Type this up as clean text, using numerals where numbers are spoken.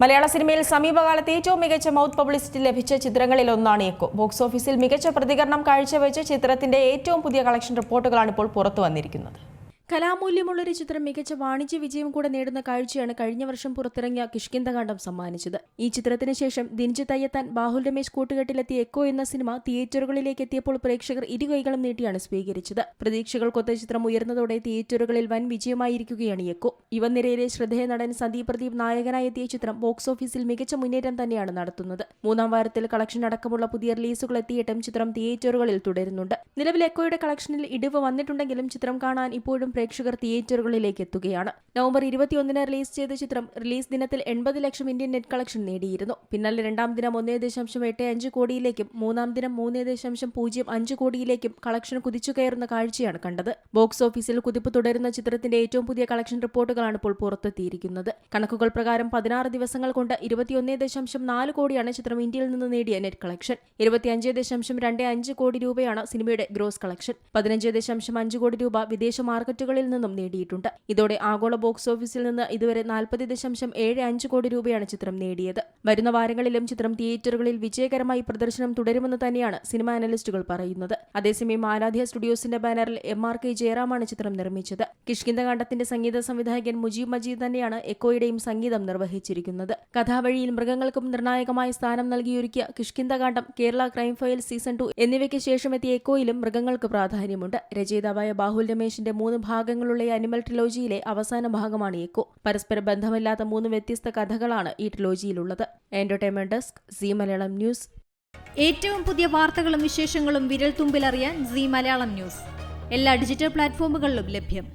മലയാള സിനിമയിൽ സമീപകാലത്ത് ഏറ്റവും മികച്ച മൗത്ത് പബ്ലിസിറ്റി ലഭിച്ച ചിത്രങ്ങളിൽ ഒന്നാണ് എക്കോ. ബോക്സ് ഓഫീസിൽ മികച്ച പ്രതികരണം കാഴ്ചവെച്ച ചിത്രത്തിന്റെ ഏറ്റവും പുതിയ കളക്ഷൻ റിപ്പോർട്ടുകളാണ് ഇപ്പോൾ പുറത്തു വന്നിരിക്കുന്നത്. കലാമൂല്യമുള്ളൊരു ചിത്രം മികച്ച വാണിജ്യ വിജയം കൂടെ നേടുന്ന കാഴ്ചയാണ് കഴിഞ്ഞ വർഷം പുറത്തിറങ്ങിയ കിഷ്കിന്ധകാണ്ഡം സമ്മാനിച്ചത്. ഈ ചിത്രത്തിന് ശേഷം ദിൻജിത്ത് അയ്യത്താൻ, ബാഹുൽ രമേശ് കൂട്ടുകെട്ടിലെത്തിയ എക്കോ എന്ന സിനിമ തിയേറ്ററുകളിലേക്ക് എത്തിയപ്പോൾ പ്രേക്ഷകർ ഇരുകൈകളും നീട്ടിയാണ് സ്വീകരിച്ചത്. പ്രതീക്ഷകൾക്കൊത്ത ചിത്രം ഉയർന്നതോടെ തിയേറ്ററുകളിൽ വൻ വിജയമായിരിക്കുകയാണ് എക്കോ. യുവനിരയിലെ ശ്രദ്ധേയ നടൻ സന്ദീപ് പ്രദീപ് നായകനായി എത്തിയ ചിത്രം ബോക്സ് ഓഫീസിൽ മികച്ച മുന്നേറ്റം തന്നെയാണ് നടത്തുന്നത്. മൂന്നാം വാരത്തിൽ കളക്ഷൻ അടക്കമുള്ള പുതിയ റിലീസുകൾ എത്തിയിട്ടും ചിത്രം തിയേറ്ററുകളിൽ തുടരുന്നുണ്ട്. നിലവിൽ എക്കോയുടെ കളക്ഷനിൽ ഇടിവ് വന്നിട്ടുണ്ടെങ്കിലും ചിത്രം കാണാൻ ഇപ്പോഴും പ്രേക്ഷകർ തിയേറ്ററുകളിലേക്ക് എത്തുകയാണ്. നവംബർ 21 റിലീസ് ചെയ്ത ചിത്രം റിലീസ് ദിനത്തിൽ 80 ലക്ഷം ഇന്ത്യൻ നെറ്റ് കളക്ഷൻ നേടിയിരുന്നു. പിന്നാലെ രണ്ടാം ദിനം 1.85 കോടിയിലേക്കും മൂന്നാം ദിനം 3.05 കോടിയിലേക്കും കളക്ഷൻ കുതിച്ചുകയറുന്ന കാഴ്ചയാണ് കണ്ടത്. ബോക്സ് ഓഫീസിൽ കുതിപ്പ് തുടരുന്ന ചിത്രത്തിന്റെ ഏറ്റവും പുതിയ കളക്ഷൻ റിപ്പോർട്ടുകളാണ് ഇപ്പോൾ പുറത്തെത്തിയിരിക്കുന്നത്. കണക്കുകൾ പ്രകാരം 16 ദിവസങ്ങൾ കൊണ്ട് 21.4 കോടിയാണ് ചിത്രം ഇന്ത്യയിൽ നിന്ന് നേടിയ നെറ്റ് കളക്ഷൻ. 25.25 കോടി രൂപയാണ് സിനിമയുടെ ഗ്രോസ് കളക്ഷൻ. 15.5 കോടി രൂപ വിദേശ മാർക്കറ്റുകളിൽ നിന്നും നേടിയിട്ടുണ്ട്. ഇതോടെ ആഗോള ബോക്സ് ഓഫീസിൽ നിന്ന് ഇതുവരെ 40.75 കോടി രൂപയാണ് ചിത്രം നേടിയത്. വരുന്ന വാരങ്ങളിലും ചിത്രം തിയേറ്ററുകളിൽ വിജയകരമായി പ്രദർശനം തുടരുമെന്ന് തന്നെയാണ് സിനിമ അനലിസ്റ്റുകൾ പറയുന്നത്. അതേസമയം ആരാധ്യ സ്റ്റുഡിയോസിന്റെ ബാനറിൽ MRK ജയറാമാണ് ചിത്രം നിർമ്മിച്ചത്. കിഷ്കിന്ധകാണ്ഡത്തിന്റെ സംഗീത സംവിധായകൻ മുജീബ് മജീദ് തന്നെയാണ് എക്കോയുടെയും സംഗീതം നിർവഹിച്ചിരിക്കുന്നത്. കഥാവഴിയിൽ മൃഗങ്ങൾക്കും നിർണായകമായ സ്ഥാനം നൽകിയൊരുക്കിയ കിഷ്കിന്ധകാണ്ഡം, കേരള ക്രൈം ഫയൽസ് സീസൺ 2 എന്നിവയ്ക്ക് ശേഷം എത്തിയ എക്കോയിലും മൃഗങ്ങൾക്ക് പ്രാധാന്യമുണ്ട്. രചയിതാവായ ബാഹുൽ രമേശിന്റെ 3 ഭാഗങ്ങളുള്ള അനിമൽ ട്രിലോജിയിലെ അവസാന ഭാഗമാണ് എക്കോ. പരസ്പര ബന്ധമില്ലാത്ത 3 വ്യത്യസ്ത കഥകളാണ് ഈ ട്രിലോജിയിലുള്ളത്. Entertainment desk, Zee Malayalam news. ഏറ്റവും പുതിയ വാർത്തകളും വിശേഷങ്ങളും വിരൽ തുമ്പിലറിയാൻ സീ മലയാളം ന്യൂസ് എല്ലാ ഡിജിറ്റൽ പ്ലാറ്റ്ഫോമുകളിലും ലഭ്യം.